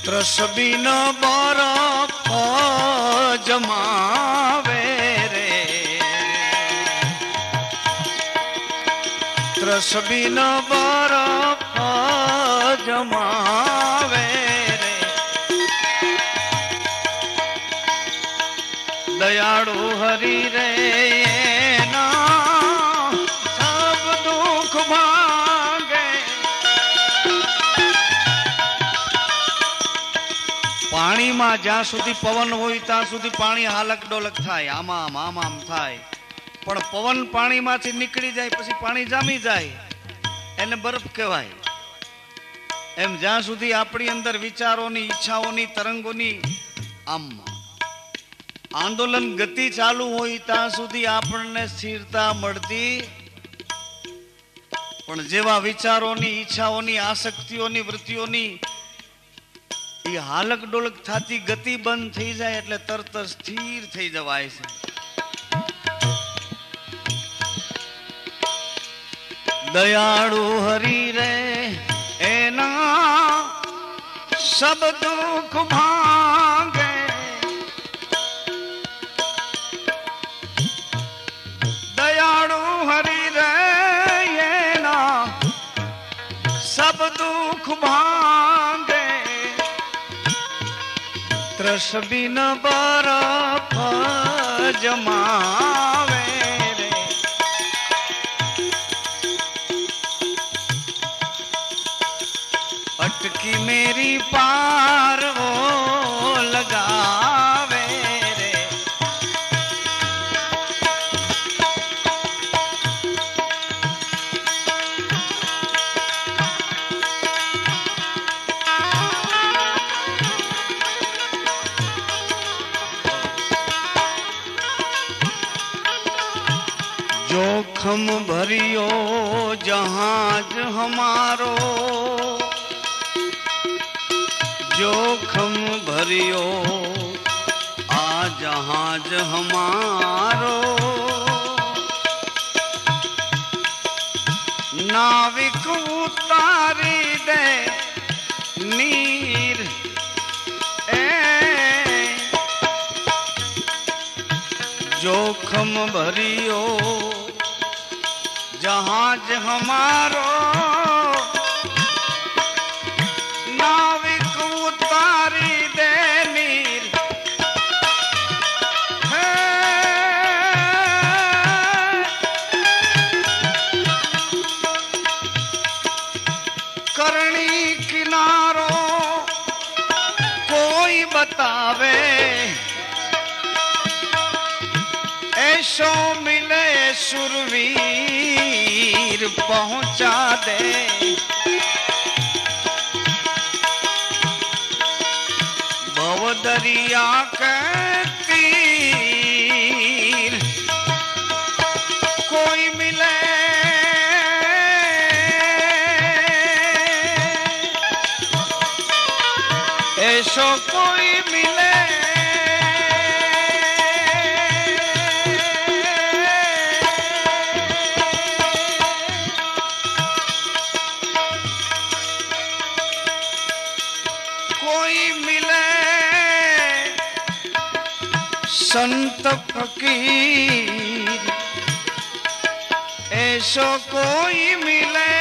ત્રસબીન બરફ જમાવે રે, ત્રસબીન બરફ જમાવે રે, દયાળુ હરી રે એના સબ દુઃખ ભાંગે. પાણીમાં જ્યાં સુધી પવન હોય ત્યાં સુધી પાણી હાલક ડોલક થાય, આમ આમ થાય, પણ પવન પાણીમાંથી નીકળી જાય પછી પાણી જામી જાય એને બરફ કહેવાય. એમ જ્યાં સુધી આપણી અંદર વિચારોની, ઈચ્છાઓની, તરંગોની આમ આંદોલન ગતિ ચાલુ હોય ત્યાં સુધી આપણને સ્થિરતા મળતી. પણ જેવા વિચારોની, ઈચ્છાઓની, આસક્તિઓની, વૃત્તિઓની એ હાલક ડોલક થતી ગતિ બંધ થઈ જાય એટલે તરત સ્થિર થઈ જવાય છે. દયાળુ હરી રે એના સબ દુઃખ ભાંગે, દયાળુ હરી રે એના સબ દુઃખ ભાંગે, ત્રસબીન બરફ જમાવે રે, અટકી મેરી પાર વો લગાવે રે, जोखम भरियो जहाज हमारो, जोखम भरियो आ जहाज हमारो, नाविक उतारी दे नीर ए, जोखम भरियो जहाज हमारो, नाविक उतारी दे नीर, करणी किनारो कोई बतावे, ऐसो मिले सुरवीर पहुंचा दे, भव दरिया के तीर कोई मिले, ऐसो कोई मिले, कोई मिले संत फकीर, ऐसो कोई मिले,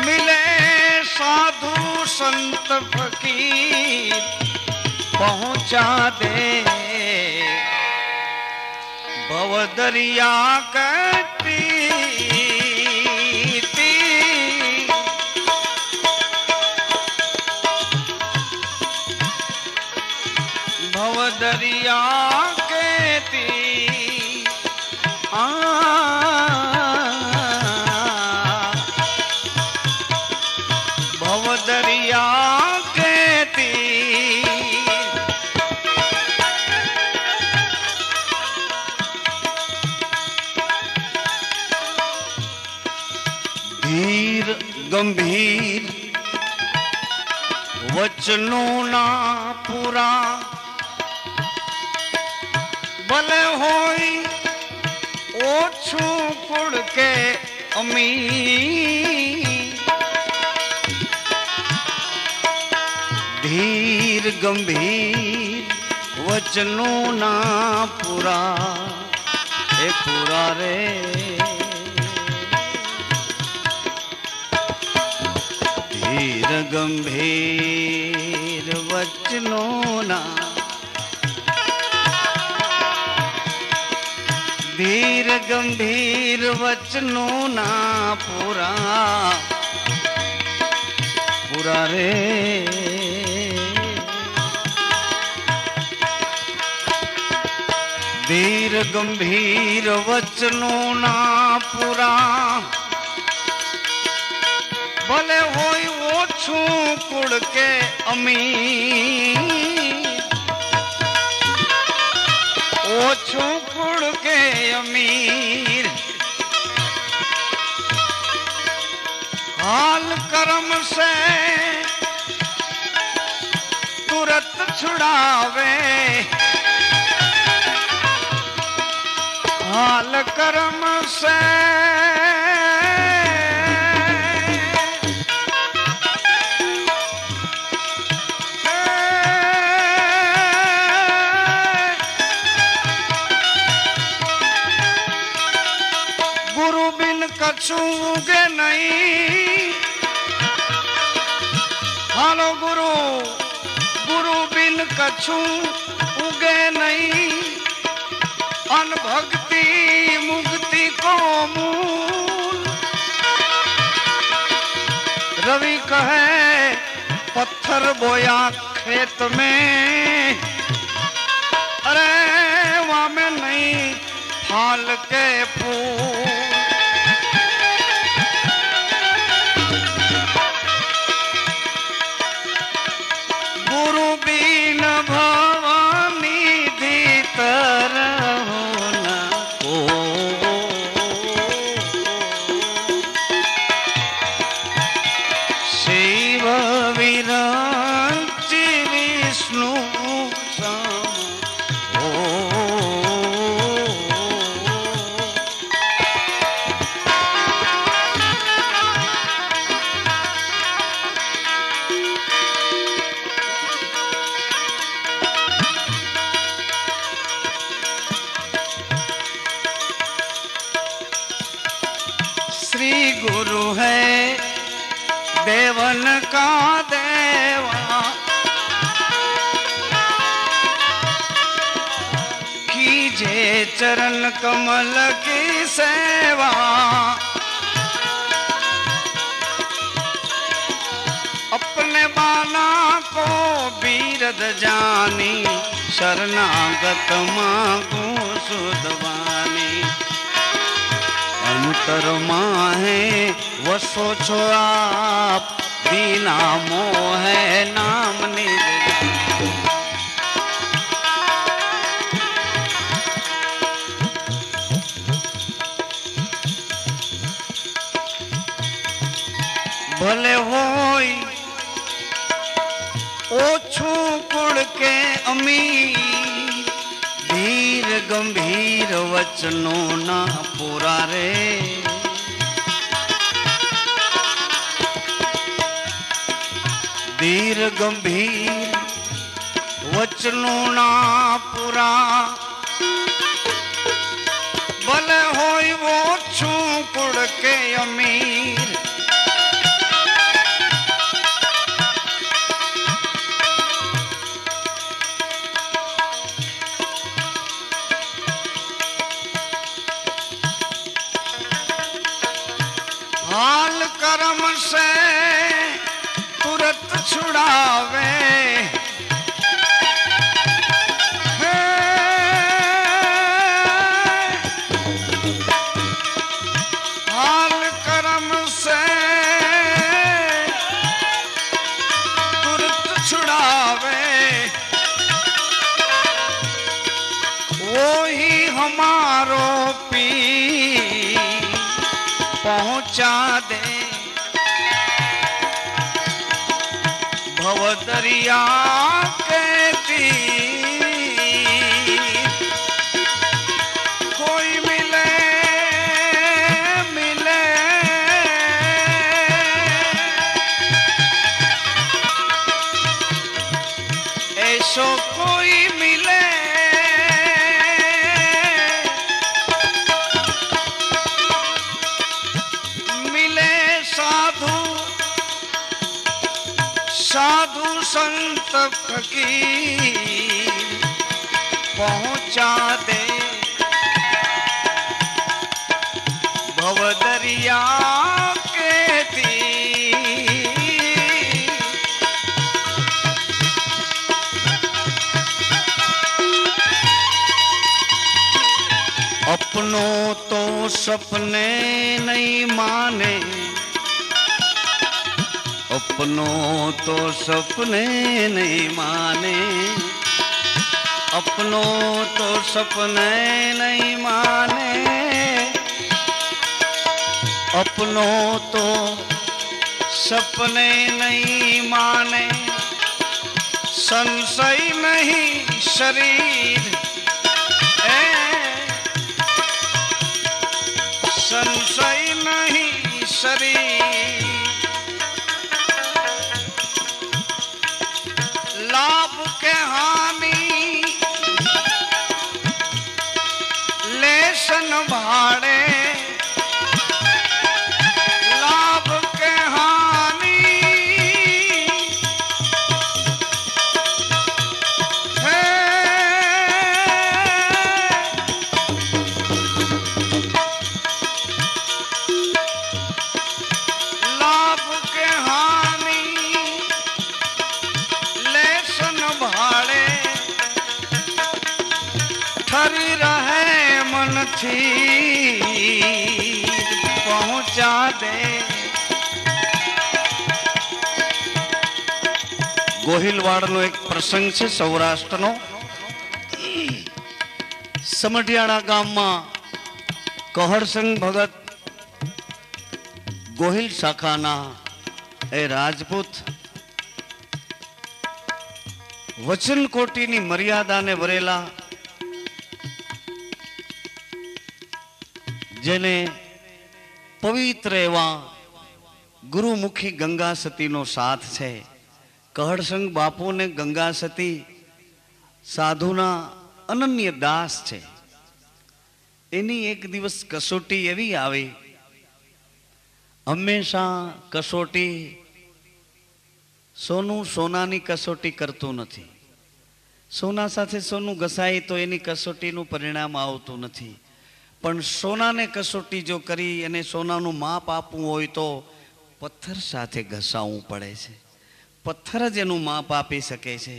मिले साधु संत फकीर पहुंचा दे, भव दरिया कहती भव दरिया कहती भव दरिया कहती धीर गंभीर वचनों ना पूरा, भले होई ओछू कुड़ के अमीर, धीर गंभीर वचनों ना पूरा, ए पूरा रे। धीर गंभीर वचनों ना, धीर गंभीर वचनों ना पूरा, पूरा रे। धीर गंभीर वचनों ना पूरा, भले होई ओछू कुड़ के अमीर, ओछू कुड़ के अमीर, हाल कर्म से तुरत छुड़ावे, हाल कर्म से गुरु बिन कछु उगे नहीं, हालो गुरु, गुरु बिन कछु उगे नहीं, अनभक्ति मुक्ति को मूल। रवि कहे पत्थर बोया खेत में, अरे वहां में नहीं फाल के फूल। गुरु बिन भवानी भीतर होना को, शिव विरंचि विष्णु सम हो। श्री गुरु है देवन का देवा, कीजे चरण कमल की सेवा। अपने बाला को बीरद जानी, शरणागत मांगू सुधवानी। अंतर माहे वसो छो आप, बिना मोह नाम निज। भले होई ओछू कुड़ के अमीर, धीर गंभीर वचनों ना पूरा रे। धीर गंभीर वचनों ना पूरा, भले होई वो छू कुड़ के अमीर। हाल कर्म से तुरत छुड़ावे, हाल कर्म से तुरत छुड़ावे। वो ही हमारो पीर पहुंचा दे भव दरिया के तीर। कोई मिले मिले साधु संत फकीर पहुंचा दे भवदरिया के तीर। अपनों तो सपने नहीं माने, अपनों तो सपने नहीं माने, अपनों तो सपने नहीं माने, अपनों तो सपने नहीं माने। संशय नहीं शरीर संशय नहीं शरीर, लाभ के हानि लेसन भाड़े, लाभ के हानि है, लाभ के हानि लेसन भाड़े, ठरी रहे मन थी पहुंचा दे। ગોહિલવાડનો એક પ્રસંગ છે સૌરાષ્ટ્રનો. સમઢિયાળા ગામમાં કહરસંગ ભગત ગોહિલ શાખાના એ રાજપૂત વચનકોટીની મર્યાદાને વરેલા, જેને પવિત્ર એવા ગુરુમુખી ગંગા સતીનો સાથ છે. કહરસંગ બાપુને ગંગા સતી સાધુના અનન્ય દાસ છે. એની એક દિવસ કસોટી એવી આવી, હંમેશા કસોટી સોનું સોનાની કસોટી કરતું નથી. સોના સાથે સોનું ઘસાય તો એની કસોટીનું પરિણામ આવતું નથી. પણ સોનાને કસોટી જો કરી અને સોનાનું માપ આપવું હોય તો પથ્થર સાથે ઘસાવવું પડે છે. પથ્થર જ એનું માપ આપી શકે છે,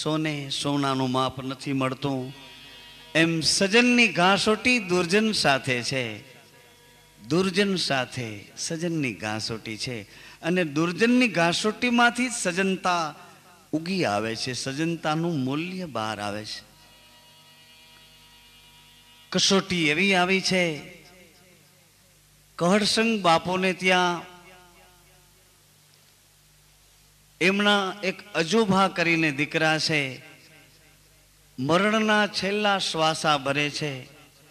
સોને સોનાનું માપ નથી મળતું. એમ સજનની ઘાસોટી દુર્જન સાથે છે, દુર્જન સાથે સજનની ઘાસોટી છે. અને દુર્જનની ઘાસોટીમાંથી સજનતા ઉગી આવે છે, સજનતાનું મૂલ્ય બહાર આવે છે. કસોટી એવી આવી છે, કહરસંગ બાપુને ત્યાં એમના એક અજુભા કરીને દીકરા છે, મરણના છેલ્લા શ્વાસા ભરે છે,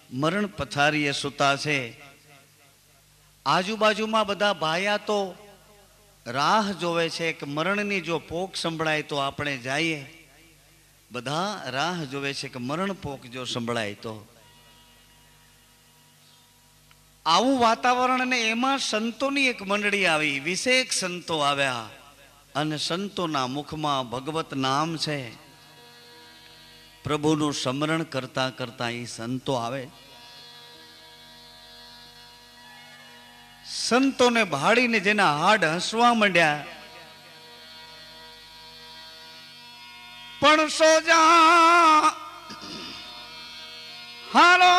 મરણ પથારીએ સૂતા છે. આજુબાજુમાં બધા ભાયા તો રાહ જોવે છે કે મરણની જો પોક સંભળાય તો આપણે જઈએ. બધા રાહ જોવે છે કે મરણ પોક જો સંભળાય તો. આવું વાતાવરણ ને એમાં સંતોની એક મંડળી આવી, 20 સંતો આવ્યા અને સંતોના મુખમાં ભગવત નામ છે. પ્રભુનું સ્મરણ કરતા કરતા એ સંતો આવે. સંતોને ભાડીને જેના હાડ હસવા માંડ્યા. પણ સોજા હાલો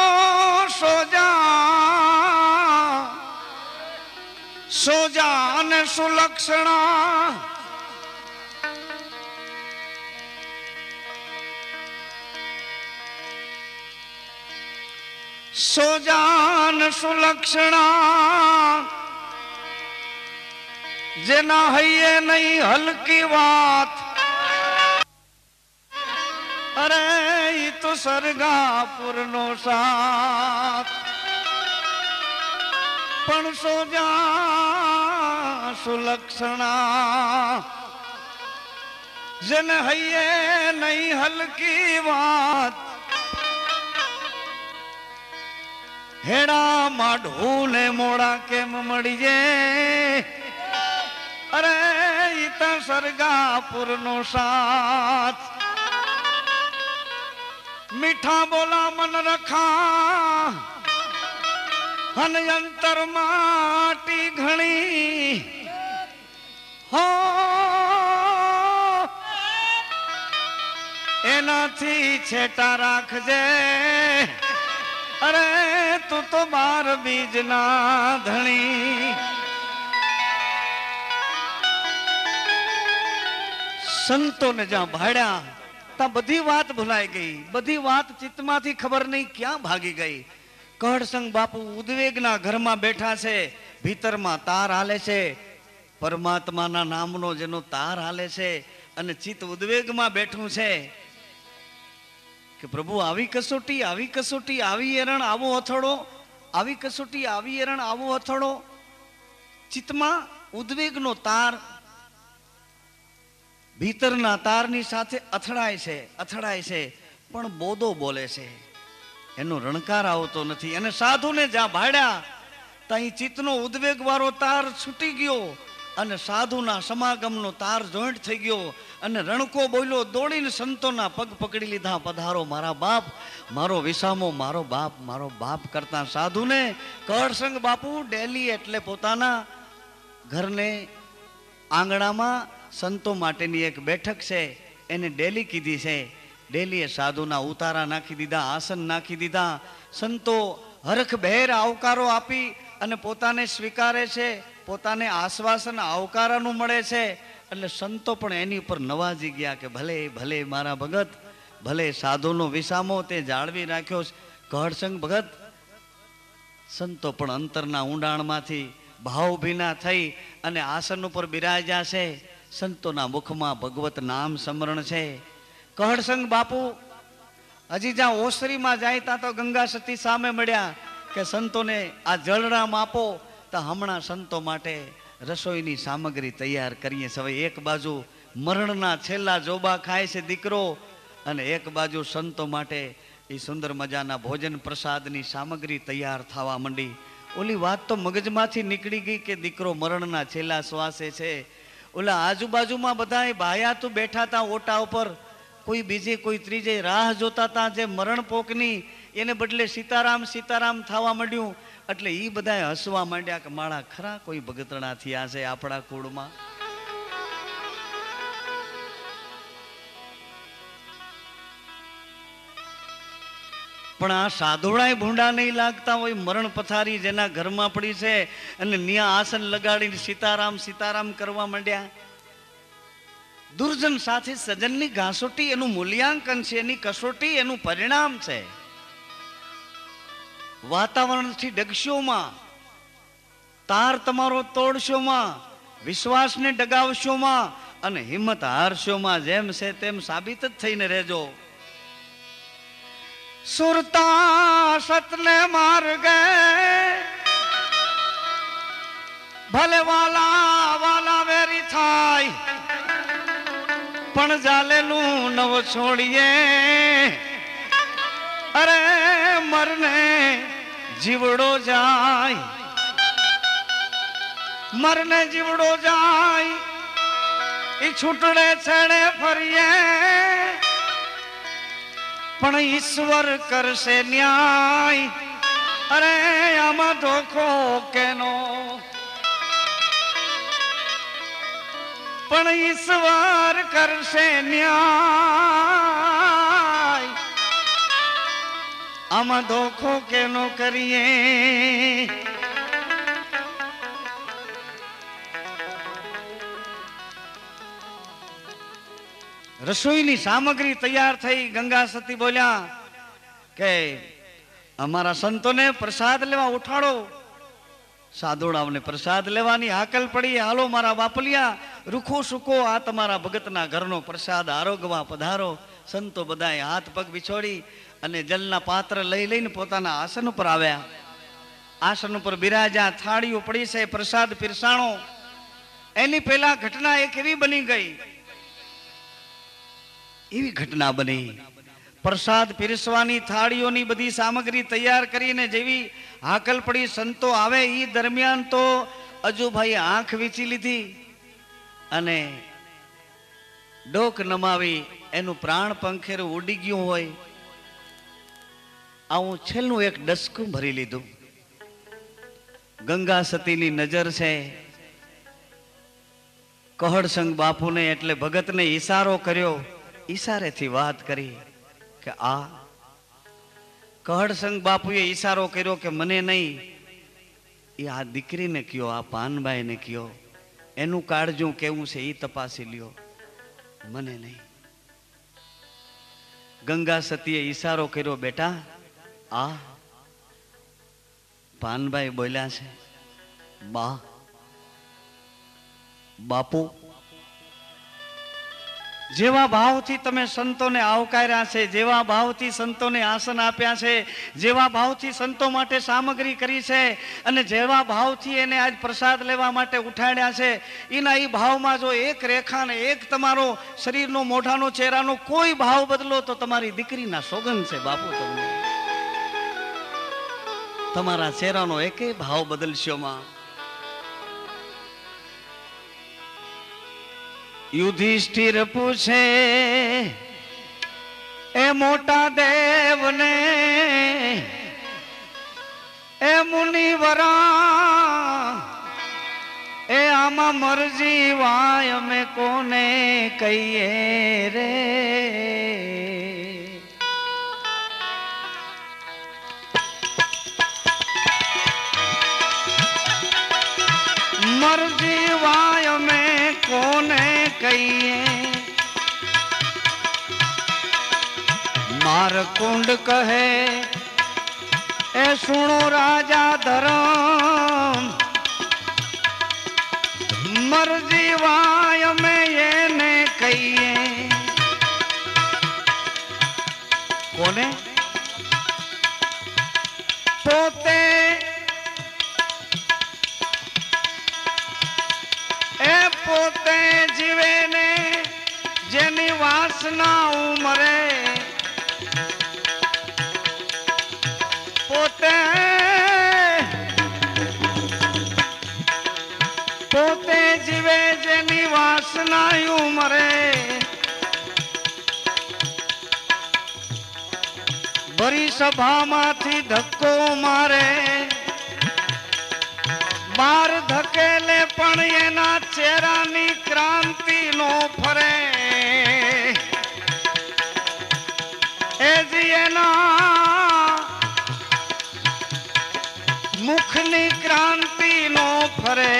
સોજા, સોજા અને સુલક્ષણા, સોજાન સુલક્ષણા, જેના હૈયે નહીં હલકી વાત. અરે ઈ તો સરગાપુર નો સાથ. પણ સોજા સુલક્ષણા, જેને હૈયે નહીં હલકી વાત. હેડા માઢું ને મોડા કેમ મળીએ, અરે ઈતા સરગાપુર નો સાથ મીઠા બોલા મન રખા હન અંતર માટી ઘણી હો એનાથી છેટા રાખજે અરે તું તો બાર બીજ ના ધણી સંતોને જ્યાં ભાડ્યા ત્યાં બધી વાત ભૂલાઈ ગઈ, બધી વાત ચિત્તમાંથી ખબર નહીં ક્યાં ભાગી ગઈ. કહડસંગ બાપુ ઉદ્વેગના ઘરમાં બેઠા છે, ભીતરમાં તાર હાલે છે, પરમાત્માના નામનો જેનો તાર હાલે છે અને ચિત્ત ઉદ્વેગમાં બેઠું છે કે પ્રભુ આવી કસોટી, આવી કસોટી, આવી એરણ, આવો અથડો, આવી કસોટી, આવી એરણ, આવો અથડો. ચિત્તમાં ઉદ્વેગનો તાર ભીતરના તારની સાથે અથડાય છે, અથડાય છે, પણ બોધો બોલે છે, એનો રણકાર આવતો નથી. અને સાધુને જ્યાં ભાડ્યા ત્યાં ચિત્તનો ઉદ્વેગ વાળો તાર છૂટી ગયો અને સાધુના સમાગમનો તાર જોઈન્ટ થઈ ગયો અને રણકો બોલ્યો, દોડીને સંતોના પગ પકડી લીધા. પધારો મારા બાપ, મારો વિસામો, મારો બાપ, મારો બાપ કરતા સાધુને કહડસંગ બાપુ ડેલી એટલે પોતાના ઘરને આંગણામાં સંતો માટેની એક બેઠક છે એને ડેલી કીધી છે. ડેલીએ સાધુના ઉતારા નાખી દીધા, આસન નાખી દીધા. સંતો હરખભેર આવકારો આપી અને પોતાને સ્વીકારે છે, પોતાને આશ્વાસન આવકારાનું મળે છે. એટલે સંતો પણ એની ઉપર નવાજી ગયા કે ભલે ભલે મારા ભગત, ભલે સાધુનો વિસામો તે જાળવી રાખ્યો. કહડસંગ ભગત સંતો પણ અંતરના ઊંડાણમાંથી ભાવભીના થઈ અને આસન ઉપર બિરાજ્યા છે. સંતોના મુખમાં ભગવત નામ સ્મરણ છે. કહડસંગ બાપુ હજી જ્યાં ઓસરીમાં જાય ત્યાં તો ગંગા સતી સામે મળ્યા કે સંતોને આ જળરામ આપો. તો હમણાં સંતો માટે રસોઈની સામગ્રી તૈયાર કરીએ છીએ. હવે એક બાજુ મરણના છેલ્લા જોબા ખાય છે દીકરો અને એક બાજુ સંતો માટે એ સુંદર મજાના ભોજન પ્રસાદની સામગ્રી તૈયાર થવા માંડી. ઓલી વાત તો મગજમાંથી નીકળી ગઈ કે દીકરો મરણના છેલ્લા શ્વાસે છે. ઓલા આજુબાજુમાં બધા ભાયા તો બેઠા હતા ઓટા ઉપર, કોઈ બીજે કોઈ ત્રીજે રાહ જોતા હતા જે મરણ પોકની, એને બદલે સીતારામ સીતારામ થવા માંડ્યું. એટલે એ બધા હસવા માંડ્યા કે માળા ખરા કોઈ ભગતણા થયા છે આપણા કુળમાં. પણ આ સાધુડાય ભૂંડા નહીં લાગતા હોય. મરણ પથારી જેના ઘરમાં પડી છે અને ન્યા આસન લગાડીને સીતારામ સીતારામ કરવા માંડ્યા. દુર્જન સાથે સજનની ઘાસોટી એનું મૂલ્યાંકન છે, એની કસોટી એનું પરિણામ છે. વાતાવરણથી ડગશોમાં, તાર તમારો તોડશોમાં, વિશ્વાસને ડગાવશોમાં અને હિંમત હારશોમાં, જેમ છે તેમ સાબિત જ થઈને રહેજો. સુરતા સતને માર્ગે ભલે વાલા વાલા વેરી થાય પણ જાલેલું નવ છોડીએ. અરે મરને જીવડો જાય, મરને જીવડો જાય એ છૂટડે છેડે ફરીએ પણ ઈશ્વર કરશે ન્યાય. અરે આમાં ધોખો કેનો, પણ ઈશ્વર કરશે ન્યાય. આમાં ધોખો કેનો કરીએ. રસોઈની સામગ્રી તૈયાર થઈ. ગંગા સતી બોલ્યા કે અમારા સંતોને પ્રસાદ લેવા ઉઠાડો. સાધુડાઓને પ્રસાદ લેવાની હાકલ પડી. હાલો મારા બાપલિયા, રૂખો સુકો આ તમારા ભગતના ઘરનો પ્રસાદ આરોગવા પધારો. સંતો બધાએ હાથ પગ વિછોડી અને જલના પાત્ર લઈ લઈને પોતાના આસન ઉપર આવ્યા. આસન ઉપર બિરાજ્યા. થાળીઓ પડી છે, પ્રસાદ પીરસાણો. એની પહેલા ઘટના એક એવી બની ગઈ, એવી ઘટના બની. પ્રસાદ પીરસવાની થાળીઓની બધી સામગ્રી તૈયાર કરીને જેવી હાકલ પડી સંતો આવે એ દરમિયાન તો અજુભાઈ આંખ વીંચી લીધી. અને ડોક નમાવી એનું પ્રાણ પંખેરું ઉડી ગયું હોય, આવું છેલ્લું એક ડસકું ભરી લીધું. ગંગા સતીની નજર છે. કહળસંગ બાપુને એટલે ભગતને ઈશારો કર્યો, ઈશારેથી વાત કરી કે આ કહળસંગ બાપુએ ઈશારો કર્યો કે મને નહીં, એ આ દીકરીને કયો, આ પાનબાઈને કયો, એનું કાળજું કેવું છે એ તપાસી લ્યો, મને નહીં. ગંગા સતીએ ઈશારો કર્યો, બેટા આ પાનબાઈ બોલ્યા છે, બા બાપુ. જેવા ભાવથી તમે સંતોને આવકાર્યા છે, જેવા ભાવથી સંતોને આસન આપ્યા છે, જેવા ભાવથી સંતો માટે સામગ્રી કરી છે, અને જેવા ભાવથી એને આજ પ્રસાદ લેવા માટે ઉઠાડ્યા છે, એના એ ભાવમાં જો એક રેખા ને એક તમારો શરીરનો મોઢાનો ચહેરાનો કોઈ ભાવ બદલો તો તમારી દીકરીના સોગંદ છે બાપુ. તમને તમારા ચહેરાનો એકે ભાવ બદલશો માં. યુધિષ્ઠિર પૂછે એ મોટા દેવને, એ મુનિવરા, એ આમાં મરજી વાય અમે કોને કહીએ રે. મરજી વાય અમે કોને કહીએ. મારકુંડ કહે એ સુણો રાજા ધરમ, મરજી વાય અમે એને કહીએ. કોને? પોતે પોતે જીવે ને જેની વાસના ઉમરે, પોતે પોતે જીવે જેની વાસના ઉમરે. ભરી સભામાંથી ધક્કો મારે, બાર ધકેલે પણ એના ચહેરાની ક્રાંતિ નો ફરે. એજી એના મુખની ક્રાંતિ નો ફરે.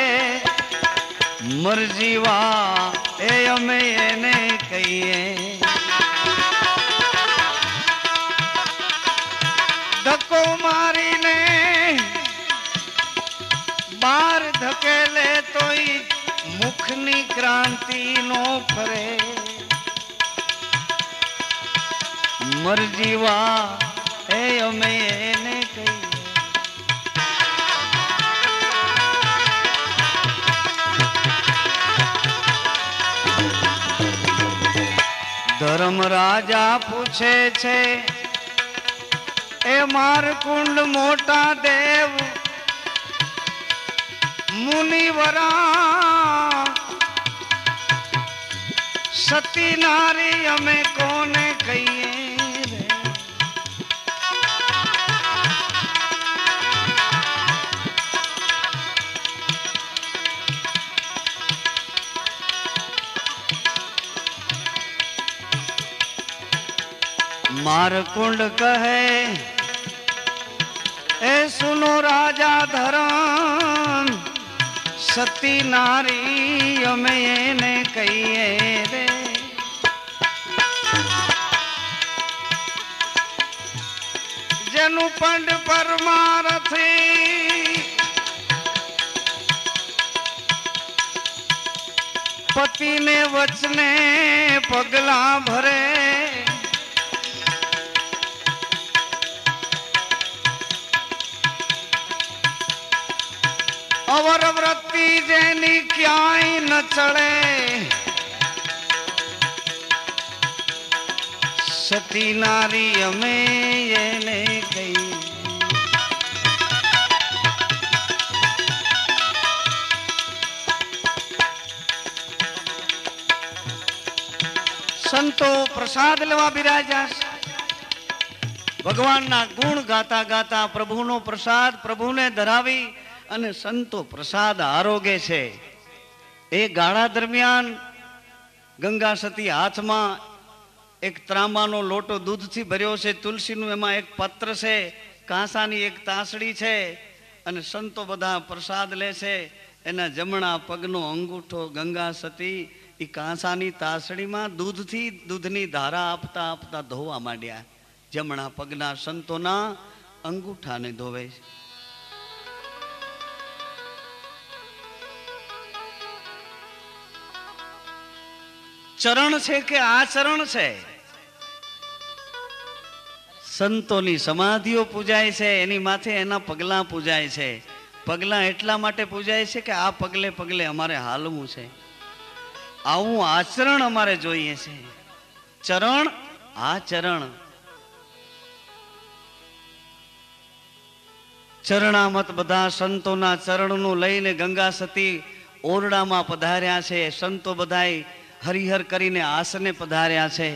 મરજીવા એ અમે એને કહીએ. ધક્કો મારીને બાર ધકેલે તોય મુખની ક્રાંતિ નો ફરે. મરજીવા એ અમે એને કહીએ. ધર્મ રાજા પૂછે છે એ મારકુંડ મોટા દેવ, મુનિવરા, સતી નારી અમે કોને કહીએ રે. મારકુંડ કહે એ સુનો રાજા ધરમ, સતી નારી અમે એને કહીએ રે. જેનું પંડ પરમારથી પતિને વચને પગલા ભરે. અવર વૃત્તિ જેની ક્યાંય ન ચડે, સતી નારી અમે એને કહીએ. સંતો પ્રસાદ લેવા બિરાજ્યા છે. ભગવાનના ગુણ ગાતા ગાતા પ્રભુનો પ્રસાદ પ્રભુને ધરાવી અને સંતો પ્રસાદ આરોગે છે. એ ગાળા દરમિયાન ગંગા સતી હાથમાં એક ત્રાંબાનો લોટો દૂધથી ભર્યો છે, તુલસીનું એમાં એક પત્ર છે, કાંસાની એક તાસડી છે અને સંતો બધા પ્રસાદ લે છે. એના જમણા પગનો અંગૂઠો ગંગા સતી એ કાંસાની તાસડીમાં દૂધની ધારા આપતા આપતા ધોવા માંડ્યા. જમણા પગના સંતોના અંગૂઠાને ધોવે છે. ચરણ છે કે આચરણ છે? સંતોની સમાધિઓ પૂજાય છે, એની માથે એના પગલા પૂજાય છે. પગલા એટલા માટે પૂજાય છે કે આ પગલે પગલે અમારે હાલવું છે, આવું આચરણ અમારે જોઈએ છે. ચરણ આચરણ. ચરણામત બધા સંતોના ચરણનું લઈને ગંગા સતી ઓરડામાં પધાર્યા છે. સંતો બધાય હરિહર કરીને આસને પધાર્યા છે.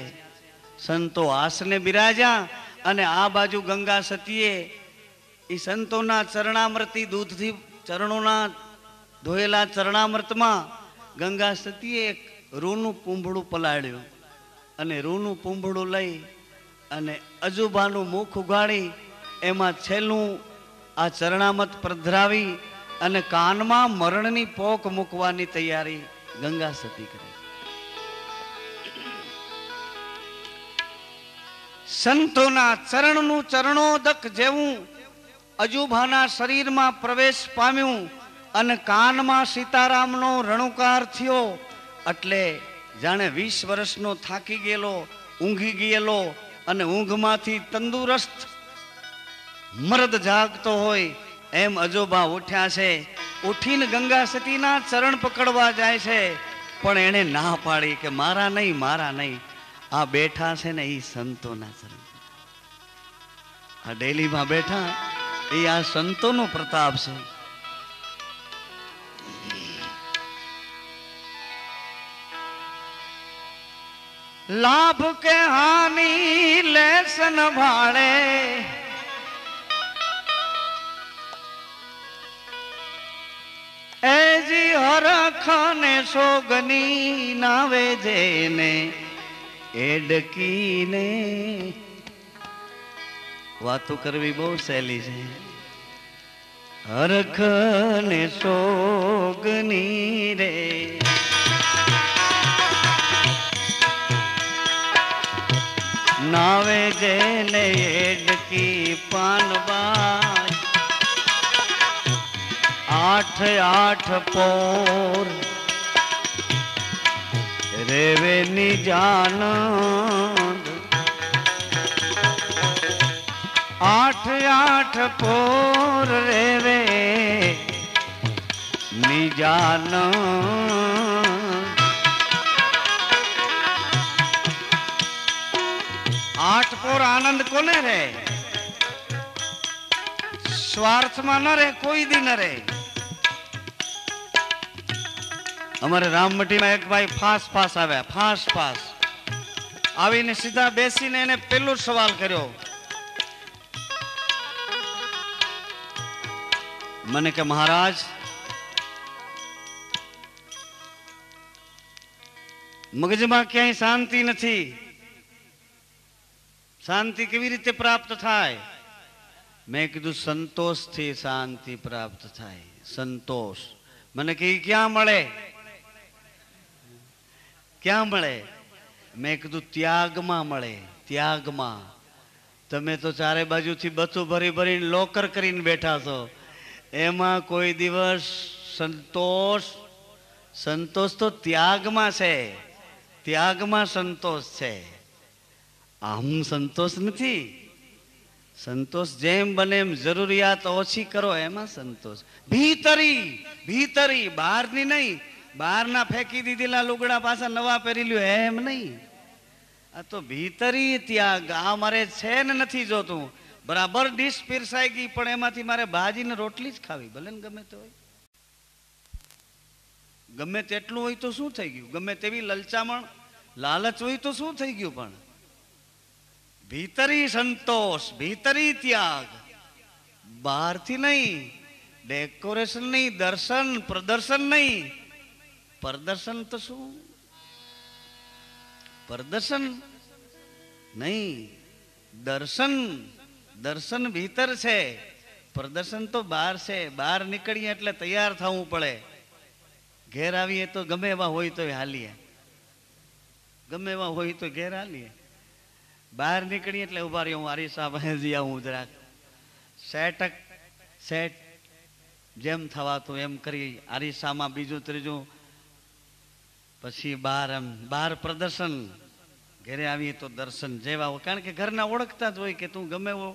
સંતો આસને બિરાજ્યા અને આ બાજુ ગંગા સતીએ એ સંતોના ચરણામૃતી દૂધથી ચરણોના ધોયેલા ચરણામૃતમાં ગંગા સતીએ એક રૂનું પૂંભળું પલાળ્યું અને રૂનું પૂંભળું લઈ અને અજુબાનું મુખ ઉગાડી એમાં છેલ્લું આ ચરણામત પધરાવી અને કાનમાં મરણની પોક મૂકવાની તૈયારી ગંગા સતી કરી. સંતોના ચરણનું ચરણોદક જેવું અજુભાના શરીરમાં પ્રવેશ પામ્યું અને કાનમાં સીતારામનો રણુકાર થયો. એટલે જાણે 20 વર્ષનો થાકી ગયેલો, ઊંઘી ગયેલો અને ઊંઘમાંથી તંદુરસ્ત મર્દ જાગતો હોય એમ અજોબા ઉઠ્યા છે. ઉઠીને ગંગા સતીના ચરણ પકડવા જાય છે, પણ એને ના પાડી કે મારા નહીં, મારા નહીં. આ બેઠા છે ને એ સંતોના ચરણ, આ ડેલીમાં બેઠા એ આ સંતોનો પ્રતાપ છે. લાભ કે હાનિ લેસન ભાળે, એજી હરખ ને સોગની નાવે જેને એડકીને. વાતો કરવી બહુ સહેલી છે. હરખ ને સોગની રે નાવે જેને એડકી પાનબાજ. 8 પોર રેવે ની જાન, 8 પોર રેવે ની જાન. 8 પોર આનંદ કોને રે? સ્વાર્થમાં ન રે, કોઈ દી ન રે. અમારે રામમટીમાં એક ભાઈ ફાસ આવ્યા, ફાસ આવીને સીધા બેસીને એને પેલો સવાલ કર્યો. મને કે મહારાજ, મગજમાં ક્યાંય શાંતિ નથી, શાંતિ કેવી રીતે પ્રાપ્ત થાય? મેં કીધું સંતોષથી શાંતિ પ્રાપ્ત થાય. સંતોષ મને કે ક્યાં મળે? ક્યાં મળે? મેં કીધું ત્યાગમાં મળે, ત્યાગમાં. તમે તો ચારે બાજુથી બચું ભરી ભરીને લોકર કરીને બેઠા છો, એમાં કોઈ દિવસ સંતોષ તો ત્યાગમાં છે, ત્યાગમાં સંતોષ છે. આમ સંતોષ નથી. સંતોષ જેમ બને એમ જરૂરિયાત ઓછી કરો, એમાં સંતોષ. ભીતરી બહારની નહીં. બહારના ફેંકી દીધેલા લુગડા પાછા નવા પહેરી લ્યો એમ નહીં. આ તો ભીતરી ત્યાગ. આ મારે છે ને નથી જોતું. બરાબર ડીશ પીરસાઈ ગઈ, પણ એમાંથી મારે ભાજી ને રોટલી જ ખાવી, ભલે ને ગમે તે હોય. ગમે તેટલું હોય તો શું થઈ ગયું? ગમે તેવી લલચામણ, લાલચ હોય તો શું થઈ ગયું? પણ ભીતરી સંતોષ, ભીતરી ત્યાગ, બહારથી નહીં, ડેકોરેશન નહીં, દર્શન પ્રદર્શન નહીં. પ્રદર્શન તો શું? પ્રદર્શન નહીં, દર્શન. દર્શન ભીતર છે, પ્રદર્શન તો બહાર છે. બહાર નીકળીએ એટલે તૈયાર થવું પડે. ઘેર આવીએ તો ગમે એવા હોય તો હાલીએ, ગમે એવા હોય તો ઘેર હાલીએ. બહાર નીકળીએ એટલે ઉભા રહી, હું આરીસા ભાઈ આવું જરાક સેટ જેમ થવાતું એમ કરી આરીસામાં બીજું ત્રીજું, પછી બહાર પ્રદર્શન. ઘરે આવીએ તો દર્શન જેવા હોય, કારણ કે ઘરના ઓળખતા જ હોય કે તું ગમે એવો.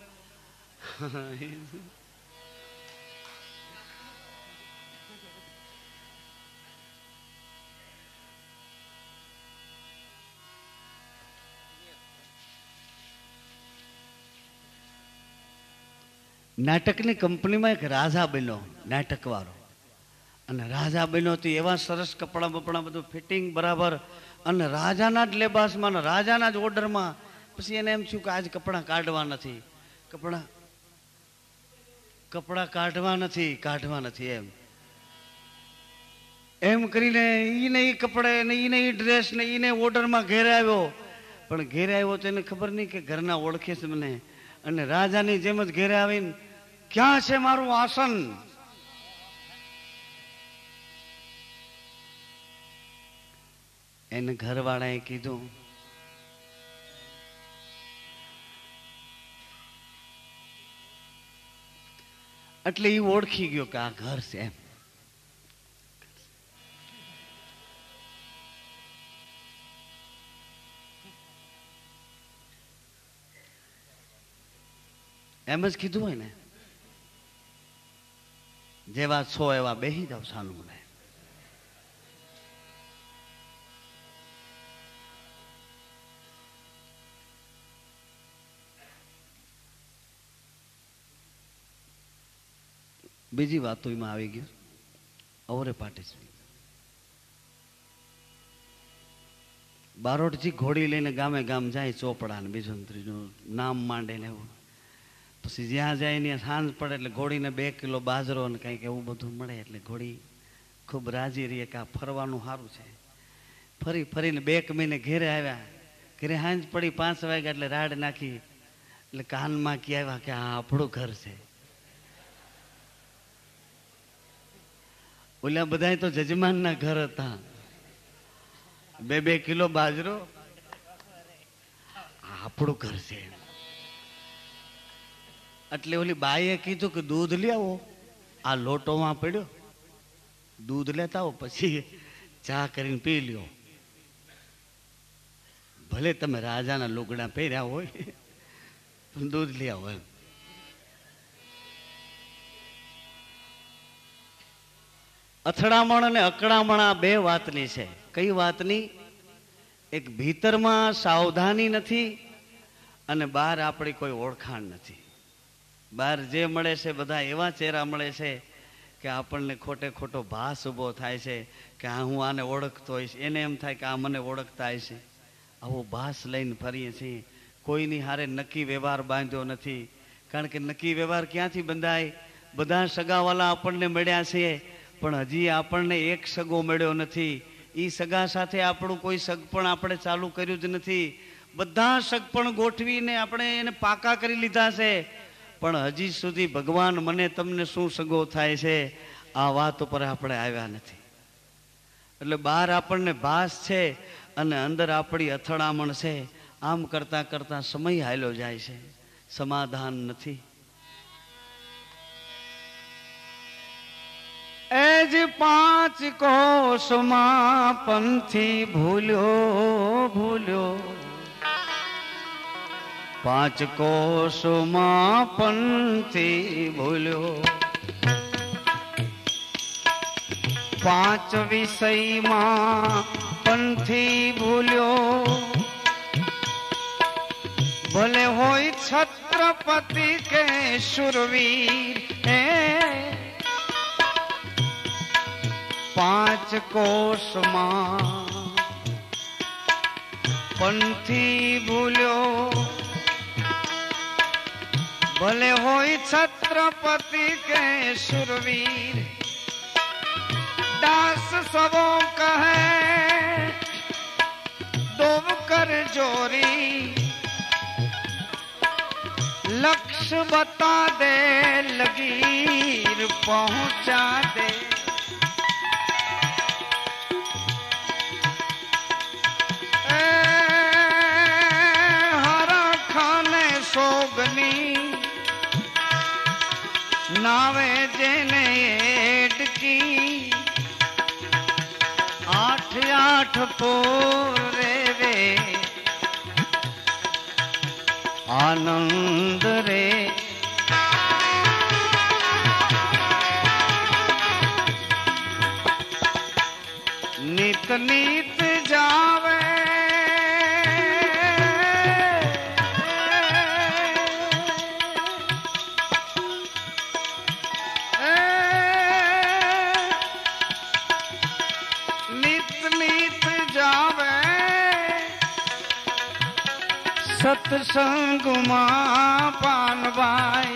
નાટકની કંપનીમાં એક રાજા બન્યો, નાટક વાળો. અને રાજા બન્યો તો એવા સરસ કપડાં બપડા બધું ફિટિંગ બરાબર, અને રાજાના જ લેબાસમાં, રાજાના જ ઓર્ડરમાં. પછી એને એમ થયું કે આજ કપડાં કાઢવા નથી, કપડાં કાઢવા નથી એમ કરીને ઈને એ કપડે ને ઈને એ ડ્રેસ ને ઈને ઓર્ડરમાં ઘેરે આવ્યો. પણ ઘેરે આવ્યો તો એને ખબર નહીં કે ઘરના ઓળખે છે મને. અને રાજાની જેમ જ ઘેરે આવીને, ક્યાં છે મારું આસન? એને ઘરવાળાએ કીધું, એટલે એ ઓળખી ગયો કે આ ઘર છે એમ. એમ જ કીધું હોય ને, જેવા છો એવા બેહી જાવ સાનું મને. બીજી વાતો એમાં આવી ગયું. અવરે પાટેશ્વરી બારોટજી ઘોડી લઈને ગામે ગામ જાય, ચોપડા ને બીજું ત્રીજું નામ માંડે ને એવું. પછી જ્યાં જાય ત્યાં સાંજ પડે એટલે ઘોડીને 2 કિલો બાજરો ને કંઈક એવું બધું મળે, એટલે ઘોડી ખૂબ રાજી રહી કે આ ફરવાનું સારું છે. ફરીને 2 મહિને ઘેરે આવ્યા. ઘરે સાંજ પડી 5 વાગ્યા એટલે રાડ નાખી, એટલે કાનમાં કી આવ્યા કે આ આપણું ઘર છે. ઓલા બધા તો જજમાનના ઘર હતા. 2 કિલો બાજરો, આપણું ઘર છે. એટલે ઓલી બાઈએ કીધું કે દૂધ લઈ આવો. આ લોટોમાં પડ્યો, દૂધ લેતા આવો, પછી ચા કરીને પી લ્યો. ભલે તમે રાજાના લુગડા પહેર્યા હોય, દૂધ લઈ આવો એમ. અથડામણ અને અકડામણ આ 2 વાતની છે. કઈ વાતની? એક ભીતરમાં સાવધાની નથી, અને બહાર આપણી કોઈ ઓળખાણ નથી. બહાર જે મળે છે બધા એવા ચહેરા મળે છે કે આપણને ખોટે ખોટો ભાસ ઊભો થાય છે કે આ હું આને ઓળખતો હોઈશ, એને એમ થાય કે આ મને ઓળખતા હશે. આવો ભાસ લઈને ફરીએ છીએ. કોઈની હારે નક્કી વ્યવહાર બાંધ્યો નથી, કારણ કે નક્કી વ્યવહાર ક્યાંથી બંધાય? બધા સગાવાલા આપણને મળ્યા છે, પણ હજી આપણને એક સગો મળ્યો નથી. એ સગા સાથે આપણું કોઈ સગપણ આપણે ચાલુ કર્યું જ નથી. બધા સગપણ ગોઠવીને આપણે એને પાકા કરી લીધા છે, પણ હજી સુધી ભગવાન મને તમને શું સગો થાય છે આ વાત ઉપર આપણે આવ્યા નથી. એટલે બહાર આપણને ભાસ છે અને અંદર આપણી અથડામણ છે. આમ કરતા કરતા સમય હાલ્યો જાય છે, સમાધાન નથી. એજ 5 કોષમાં પંથી ભૂલ્યો 5 કોષમાં પંથી ભૂલ્યો. 5 વિષયમાં પંથી ભૂલ્યો. ભલે હોય છત્રપતિ કે શુરવીર, 5 કોષમાં पंथी भूल्यो भले होई छत्रपति के सुरवीर दास सबो कहे दोव कर जोरी लक्ष्य बता दे लगीर पहुंचा दे हरा खाने सोगनी नावे जेने एड की 8 पूरे रे आनंद रे नित नित जावे सत्संग मां पानबाई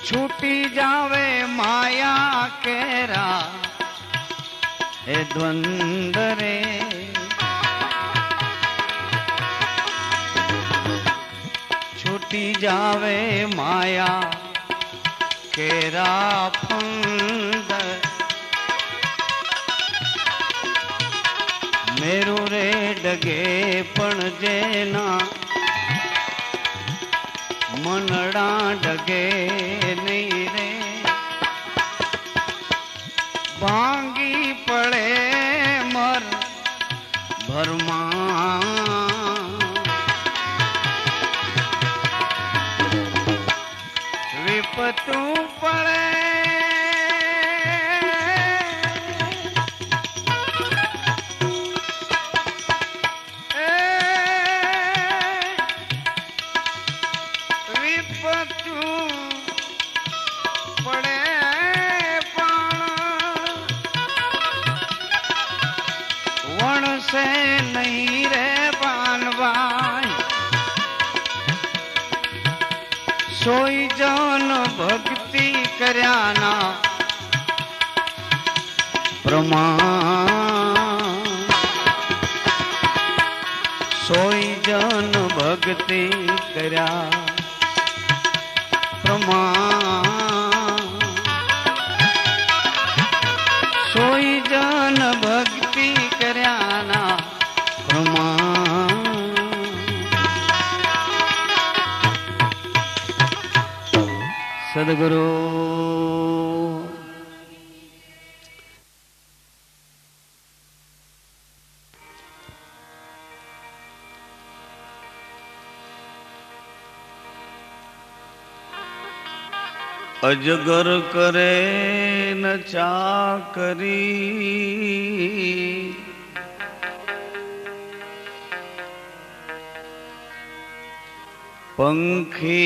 छूटी जावे माया केरा हे द्वंद रे छूटी जावे माया केरा फंद मेरू रे डगे पण जेना मनड़ा डगे नहीं रे भांगी पड़े मर भरमा विपतु पड़े नहीं रे पानबाई सोई जन भक्ति करयाना प्रमाण सोई जन भक्ति करया प्रमाण सोई जन भक्ति करयाना सदगुरु अजगर करे न चाकरी पंखी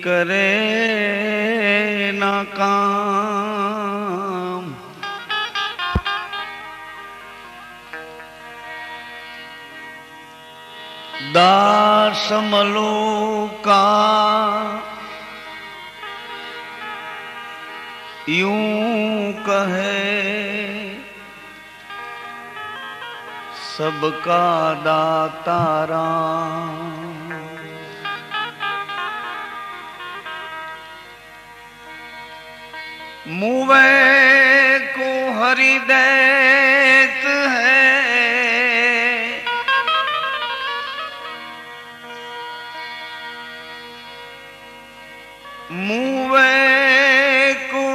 करे न काम दास मलूका यूं कहे सबका दाता राम मुवे को हरि देत है मुवे को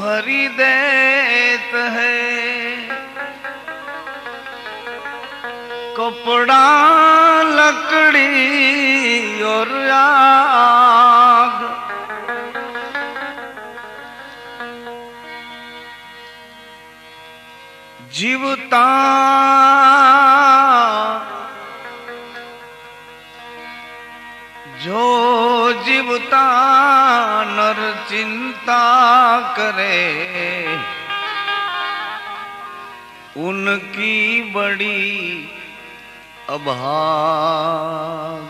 हरि देत है कपड़ा लकड़ी और आग जीवता जो जीवता नर चिंता करे उनकी बड़ी अभाग।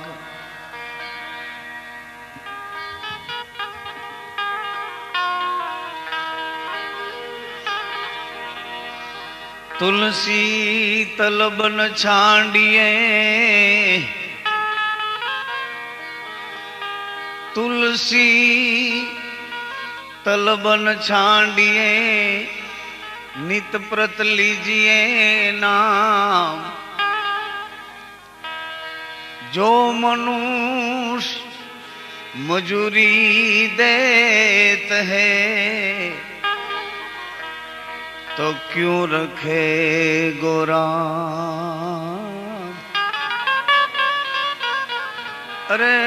तुलसी तलबन छांडिए, तुलसी तलबन छांडिए, नित प्रत लीजिए नाम। जो मनुष्य मजूरी देत है, तो क्यों रखे गोरा। अरे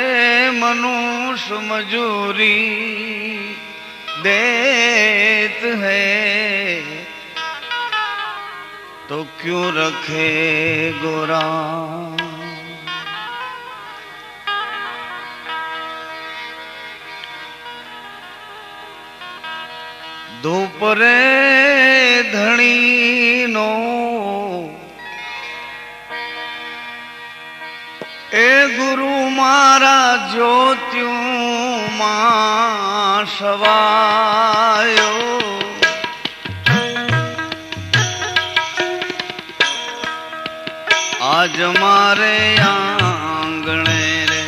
मनुष्य मजूरी देत है, तो क्यों रखे गोरा। धूप रे धणी नो, ए गुरु मारा ज्योत्यों मां सवायो। आज मारे आंगणे रे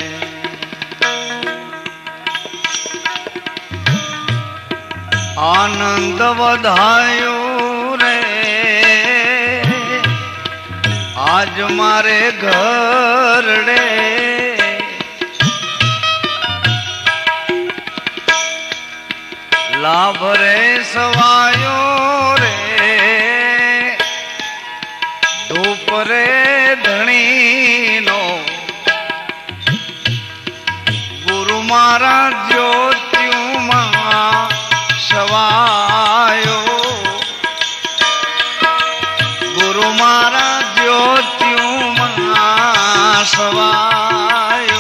आनंद वधायो रे। आज मारे घर रे लाभ रे सवायो रे। धूप रे धणी नो, गुरु मारा ज्योत्यों मां सवायो। गुरु मारा ज्योत्यों मां सवायो।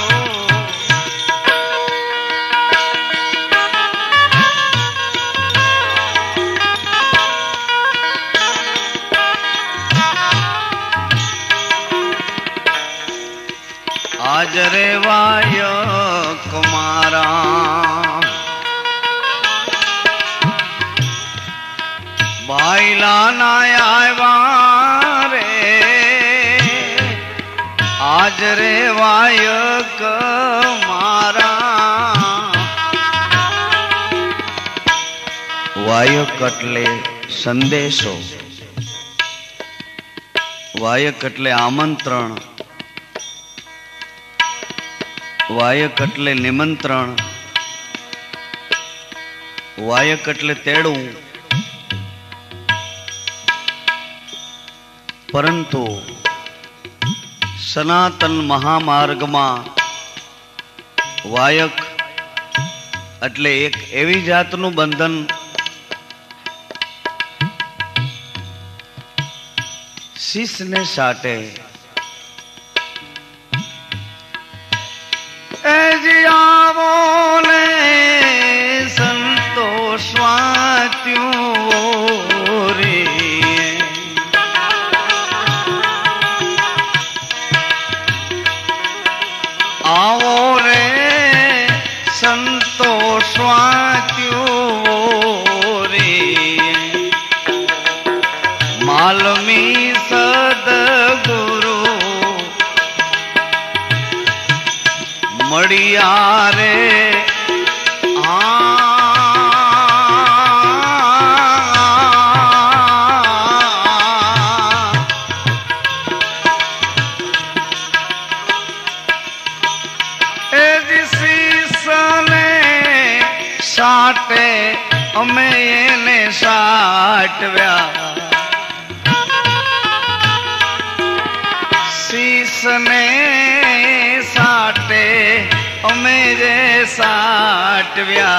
आज रे वाय कुमारा, भाईला ना आवा रे। आज रे वायक मारा, वायक એટલે સંદેશો, વાયક એટલે આમંત્રણ, વાયક એટલે નિમંત્રણ, વાયક એટલે તેડું. પરંતુ સનાતન મહામાર્ગમાં વાયક એટલે એક એવી જાતનું બંધન શિષ્યને સાટે. આવો ને સંતોષ વાત્યું રે. આવો રે સંતોષ વાત્યું રે. માલમી સદગુરુ મળ્યા રે. સાટે અમે એને સાટવ્યા. શીશને સાટે અમે જે સાટવ્યા.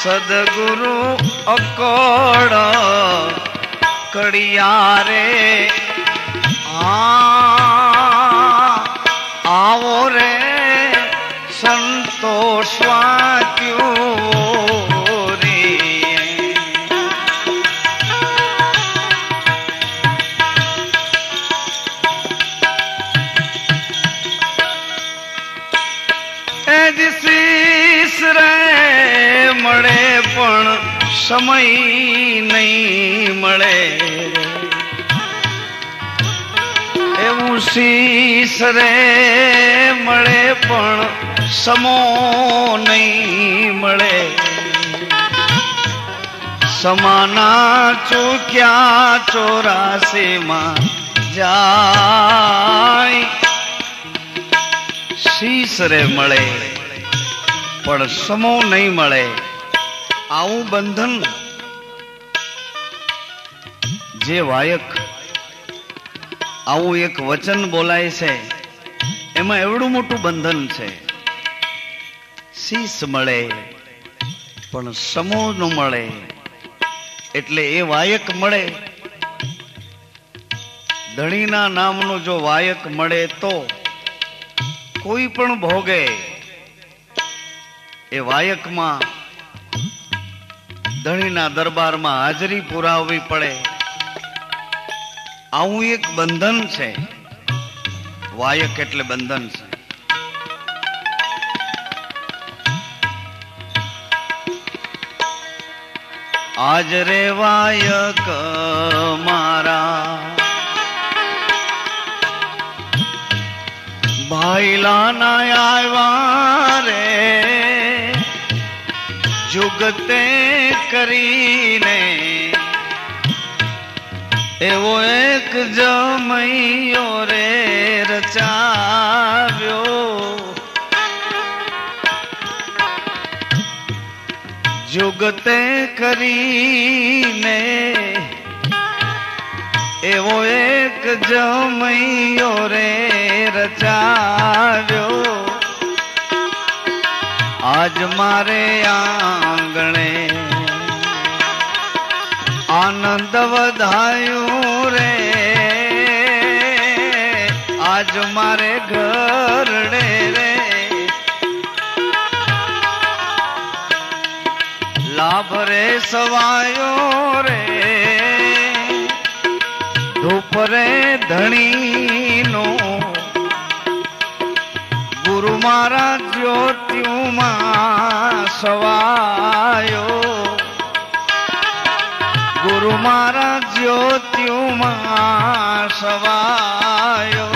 સદગુરુ અકોડ કડિયા રે. આવો રે સંતોષ વાત્યું રે. પણ સમય નહીં મળે, એવું શીશ રે મળે પણ સમો નહીં મળે. સમાના ચૂક્યા 84માં જાય, શીશ રે મળે પણ સમો નહીં મળે. આવું બંધન જે વાયક આવું એક વચન બોલાય છે એમાં એવડું મોટું બંધન છે. શીશ મળે પણ સમો ન મળે, એટલે એ વાયક મળે. ધણીના નામનો જો વાયક મળે તો કોઈ પણ ભોગે એ વાયકમાં ધણીના દરબારમાં હાજરી પુરાવવી પડે. આવું એક બંધન છે. વાયક એટલે બંધન છે. આજ રે વાયક મારા ભાઈલા ના આવ્યા રે, જુગતે કરીને એવો એક જમૈયો રે રચાવ્યો. જુગતે કરીને એવો એક જમૈયો રે રચાવ્યો. આજ મારે આંગણે આનંદ વધાયું રે, આજ મારે ઘરડે રે લાભ રે સવાયો રે. ધૂપ રે ધણીનો ગુરુ મારા જ્યોતિમાં સવાયો, ગુરુ મારા જ્યોતિમાં સવાયો.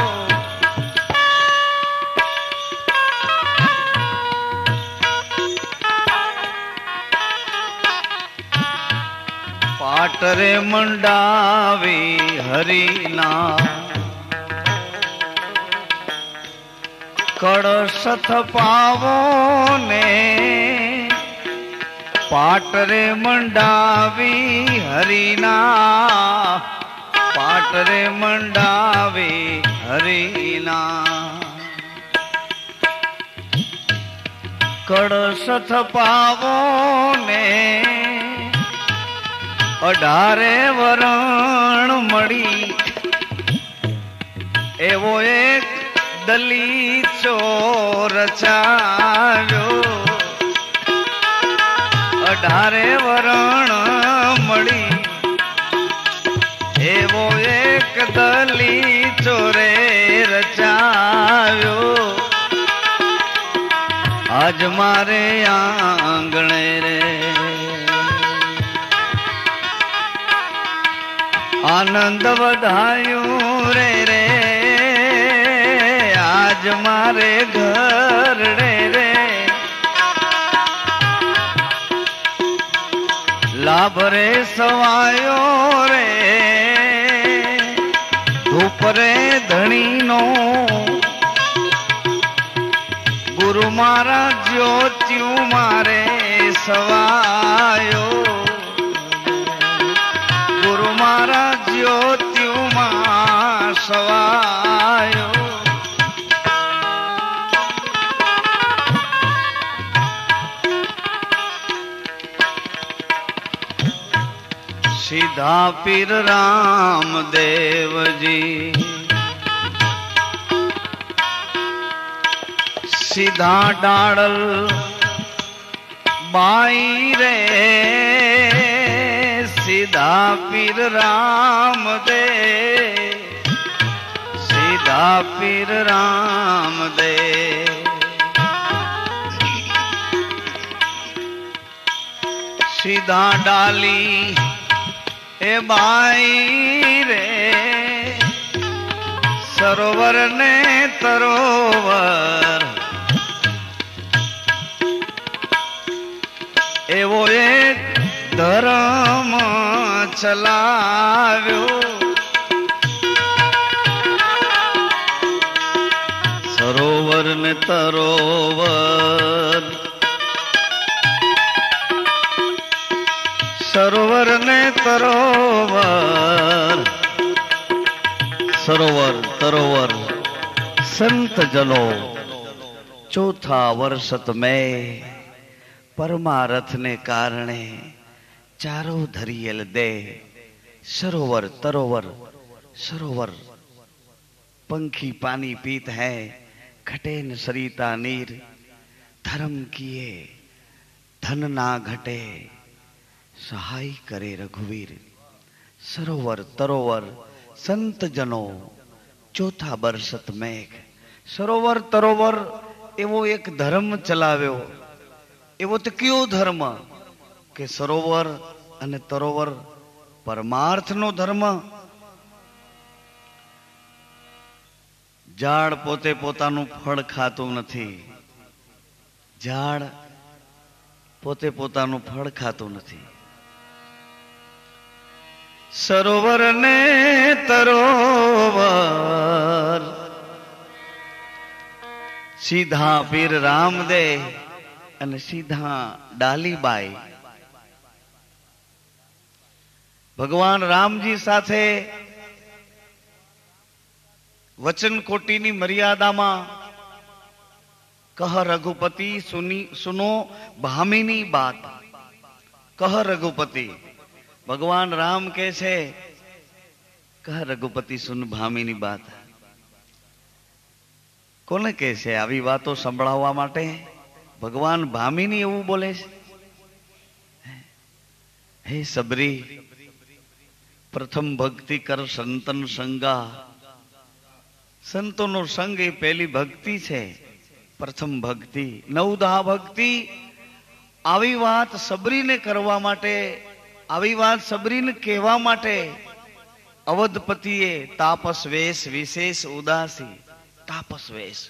પાટ રે મંડાવી હરિના કળશ થપાવો ને, પાટ રે મંડાવી હરિના, પાટ રે મંડાવી હરિના કળશ થપાવો ને. 18 વરણ મળી એવો એક દલીચો રચાવ્યો. 18 વરણ મળી એવો એક દલીચો રે રચાવ્યો. આજ મારે આંગણે રે આનંદ વધાયું રે રે, આજ મારે ઘરડે રે લાભ રે સવાયો રે. ધૂપ રે ધણીનો ગુરુ મારા જ્યોત્યુ મારે સવાયો, ગુરુ મારા જ્યોતિમાં સવાયો. સીધા પીર રામદેવજી સીધા ડાળલ બાઈ રે, સીધા પીર રામદેવ, સીધા પીર રામદેવ. સીધા ડાલી એ બાઈ રે સરોવર ને તરોવર એવો એક ધર્મ ચલાવ્યો સરોવર ને તરોવર સરોવર ને તરોવર સરોવર તરોવર સંત જનો ચોથા વર્ષત મેં પરમારથ ને કારણે ચારો ધરિયેલ દે सरोवर तरोवर सरोवर पंखी पानी पीत है घटे न सरिता नीर धर्म किए धन ना घटे सहाय करे रघुवीर सरोवर तरोवर संत जनो चौथा बरसत मेघ सरोवर तरोवर एवो एक धर्म चलाव्यो एवो तो क्यों धर्म के सरोवर अने तरोवर परमार्थ नो धर्म झाड़ पोते पोतानु फल खातु नथी झाड़ पोते पोतानु फल खातु नथी सरोवर ने तरोवर सीधा पीर रामदे अने सीधा डालीबाई भगवान रामजी साथे वचन कोटीनी मर्यादा में कह रघुपति सुनो भामीनी बात कह रघुपति भगवान राम के छे कह रघुपति सुन भामीनी बात कोने के छे आवी वातो संभळाववा माटे भगवान भामीनी एवुं बोले छे हे सबरी प्रथम भक्ति कर संतन संगा संतो नो संग ए पहली भक्ति छे प्रथम भक्ति नवधा भक्ति आवी बात सबरी ने करवा माटे आवी बात सबरी ने कहवा माटे अवधपतिए तापस वेश विशेष उदासी तापस वेश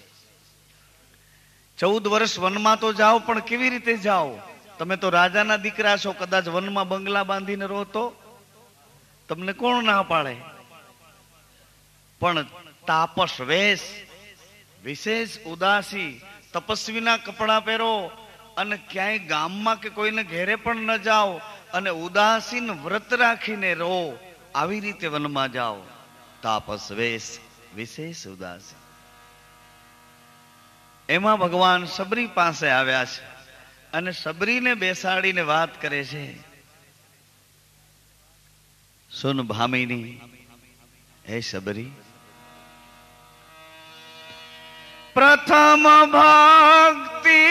14 वर्ष वन में तो जाओ पण केवी रीते जाओ तमे तो राजा ना दीकरा छो कदाच वन में बंगला बांधीने रहो तो तमने कोण ना पाड़े पण तापस वेश विशेष उदासी तपस्वी ना कपड़ा पहरो अने क्यांय गाम में के कोई ने घेरे पण न जाओ अने उदासीन व्रत राखीने रहो आवी रीते वन में जाओ तापस वेश विशेष उदासी एमा भगवान सबरी पासे आव्या छे अने सबरी ने बेसाड़ीने वात करे छे सुन भामिनी हे सबरी प्रथम भक्ति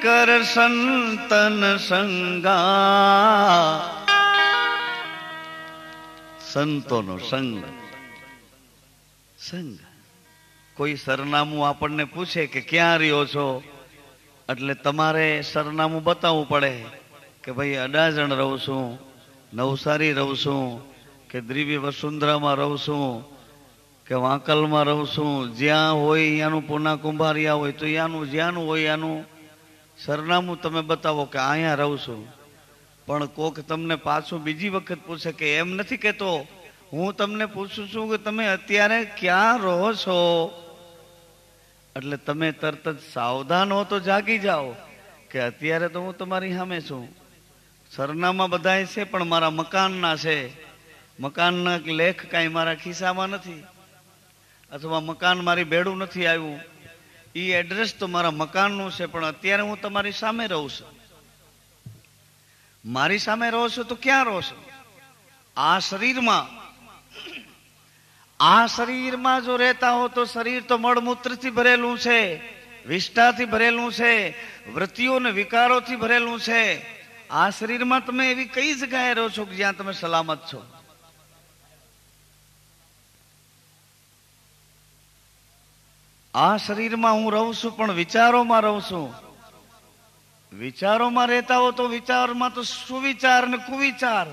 कर संतन संगा संतो नो संग संग कोई सरनामु आपने पूछे कि क्या रह्यो छो એટલે તમારે સરનામું બતાવવું પડે કે ભાઈ અડાજણ રહું છું નવસારી રહું છું કે દ્રિવ્ય વસુંધરામાં રહું છું કે વાંકલમાં રહું છું જ્યાં હોય ત્યાંનું પૂના કુંભારિયા હોય તો જ્યાંનું હોય ત્યાંનું સરનામું તમે બતાવો કે અહીંયા રહું છું પણ કોક તમને પાછું બીજી વખત પૂછે કે એમ નથી કહેતો હું તમને પૂછું છું કે તમે અત્યારે ક્યાં રહો છો એટલે તમે તરત જ સાવધાન હો તો જાગી જાઓ કે અત્યારે તો હું તમારી સામે છું સરનામા બધાય છે પણ મારા મકાનના છે મકાનના લેખ કાંઈ મારા ખિસ્સામાં નથી अथवा मकान मारी भेड़ू नहीं आव्યું ई एड्रेस तो मारा मकानનું છે પણ અત્યારે હું તમારી સામે રહું છું મારી સામે રહો છો તો ક્યાં રહો છો आ शरीर में जो रहता हो तो शरीर तो मळमूत्र थी भरेलू है विष्ठा थी भरेलू है वृत्तियों ने विकारों थी भरेलू है आ शरीर में तमे एवी कई जगह रहो छो ज्यां तमे सलामत छो आ शरीर में हूँ रहूं छू पण विचारों में रहूं छू વિચારોમાં રહેતા હો તો વિચારમાં તો સુવિચાર ને કુવિચાર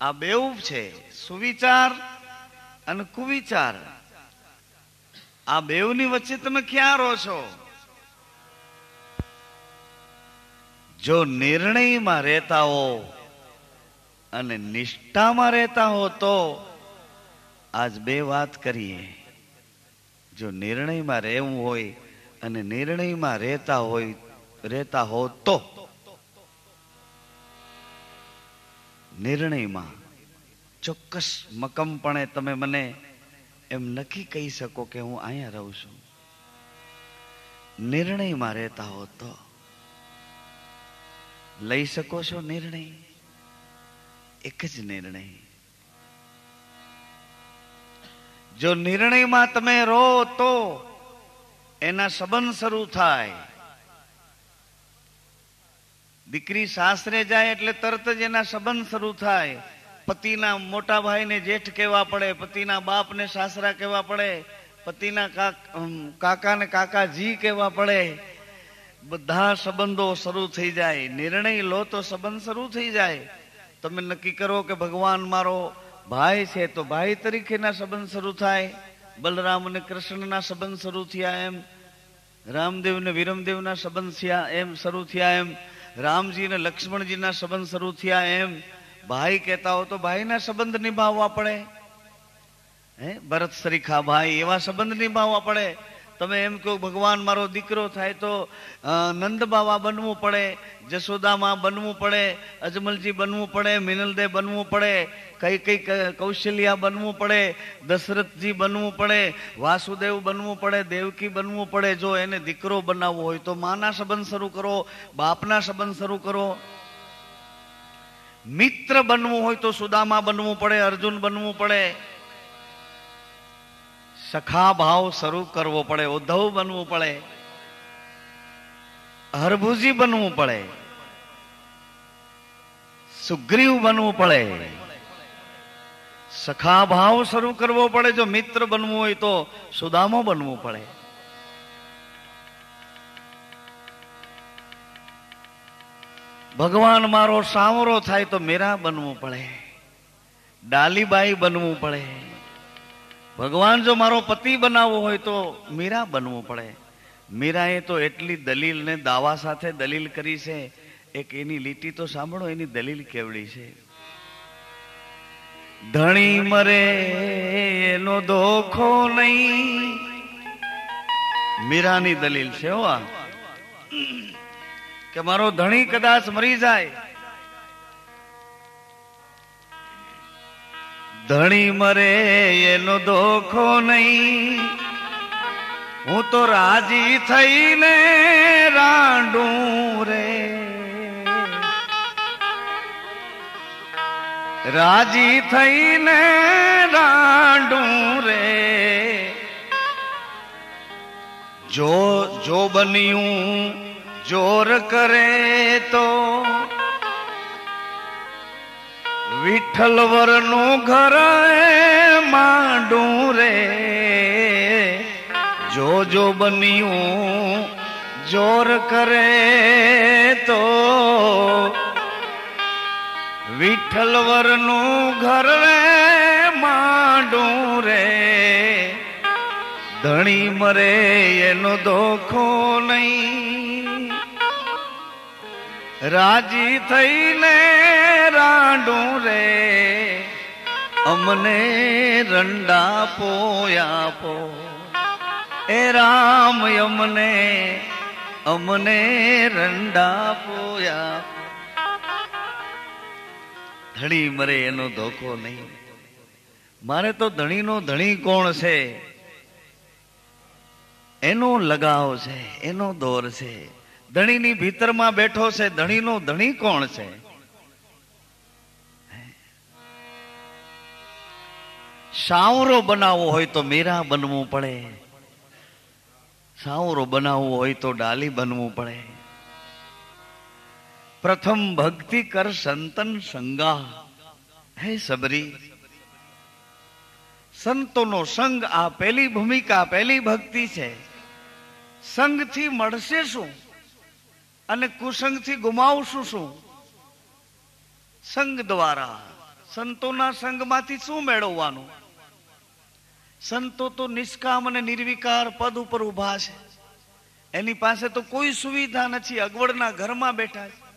આ બેઉ છે. સુવિચાર અને કુવિચાર આ બેઉની વચ્ચે તમે ક્યાં રહો છો? જો નિર્ણયમાં રહેતા હો અને નિષ્ઠામાં રહેતા હો તો આજ બે વાત કરીએ. જો નિર્ણયમાં રહેવું હોય અને નિર્ણયમાં રહેતા હો તો નિર્ણયમાં ચોક્કસ મક્કમપણે તમે મને એમ નક્કી કહી શકો કે હું અહીંયા રહું છું. નિર્ણયમાં રહેતા હો તો લઈ શકો છો નિર્ણય. એક જ નિર્ણય. જો નિર્ણયમાં તમે રહો તો એના સંબંધ શરૂ થાય. દીકરી સાસરે જાય એટલે તરત જ એના સંબંધ શરૂ થાય. પતિના મોટા ભાઈને જેઠ કહેવા પડે, પતિના બાપને સાસરા કહેવા પડે, પતિના કાકાને કાકાજી કહેવા પડે. બધા સંબંધો શરૂ થઈ જાય. નિર્ણય લો તો સંબંધ શરૂ થઈ જાય. તમે નક્કી કરો કે ભગવાન મારો ભાઈ છે તો ભાઈ તરીકેના સંબંધ શરૂ થાય. બલરામ અને કૃષ્ણના સંબંધ શરૂ થયા એમ, રામદેવ ને વિરમદેવના સંબંધ થયા એમ શરૂ થયા એમ, રામજી ને લક્ષ્મણજીના સંબંધ શરૂ થયા એમ. ભાઈ કહેતા હો તો ભાઈના સંબંધ નિભાવવા પડે. ભરત સરીખા ભાઈ એવા સંબંધ નિભાવવા પડે. તમે એમ કહો ભગવાન મારો દીકરો થાય તો નંદ બાવા બનવું પડે, જશોદામાં બનવું પડે, અજમલજી બનવું પડે, મિનલદે બનવું પડે, કઈ કૌશલ્યા બનવું પડે, દશરથજી બનવું પડે, વાસુદેવ બનવું પડે, દેવકી બનવું પડે. જો એને દીકરો બનાવવો હોય તો માના સંબંધ શરૂ કરો, બાપના સંબંધ શરૂ કરો. મિત્ર બનવું હોય તો સુદામા બનવું પડે, અર્જુન બનવું પડે. સખા ભાવ શરૂ કરવો પડે, ઉદ્ધવ બનવું પડે, હરભુજી બનવું પડે, સુગ્રીવ બનવું પડે. સખા ભાવ શરૂ કરવો પડે. જો મિત્ર બનવું હોય તો સુદામો બનવું પડે. ભગવાન મારો સાવરો થાય તો મીરા બનવું પડે, ડાલીબાઈ બનવું પડે. ભગવાન જો મારો પતિ બનાવવો હોય તો મીરા બનવું પડે. મીરાએ તો એટલી દલીલ ને દાવા સાથે દલીલ કરી છે. એક એની લીટી તો સાંભળો, એની દલીલ કેવડી છે. ધણી મરે એનો દોખો નહીં. મીરાની દલીલ છે હો આ, કે મારો ધણી કદાચ મરી જાય, ધણી મરે એનો દોખો નહીં, હું તો રાજી થઈને રાંડું રે. રાજી થઈને રાંડું રે. જો બન્યું જોર કરે તો વિઠ્ઠલવર નું ઘર માંડું રે. જો બન્યું જોર કરે તો વિઠ્ઠલવર નું ઘર માંડું રે. ધણી મરે એનો દોખો નહીં, રાજી થઈને રાંડું રે. અમને રંડા પોયા પો એ રામ, અમને રંડા પોયા. ધણી મરે એનો ધોખો નહીં. મારે તો ધણીનો ધણી કોણ છે એનો લગાવ છે, એનો દોર છે. ધણીની ભીતરમાં બેઠો છે, ધણીનો ધણી કોણ છે? સાવરો બનાવવો હોય તો મીરા બનવું પડે, સાવરો બનાવવો હોય તો ડાલી બનવું પડે. પ્રથમ ભક્તિ કર સંતન સંગા. હે સબરી, સંતોનો સંગ આ પહેલી ભૂમિકા, પહેલી ભક્તિ છે. સંગથી મળશે શું? અને કુસંગથી ગુમાવશું શું? સંગ દ્વારા. સંતોના સંગમાંથી શું મેળવવાનું? સંતો તો નિષ્કામ અને નિર્વિકાર પદ ઉપર ઉભા છે. એની પાસે તો કોઈ સુવિધા નથી, અગવડના ઘરમાં બેઠા છે.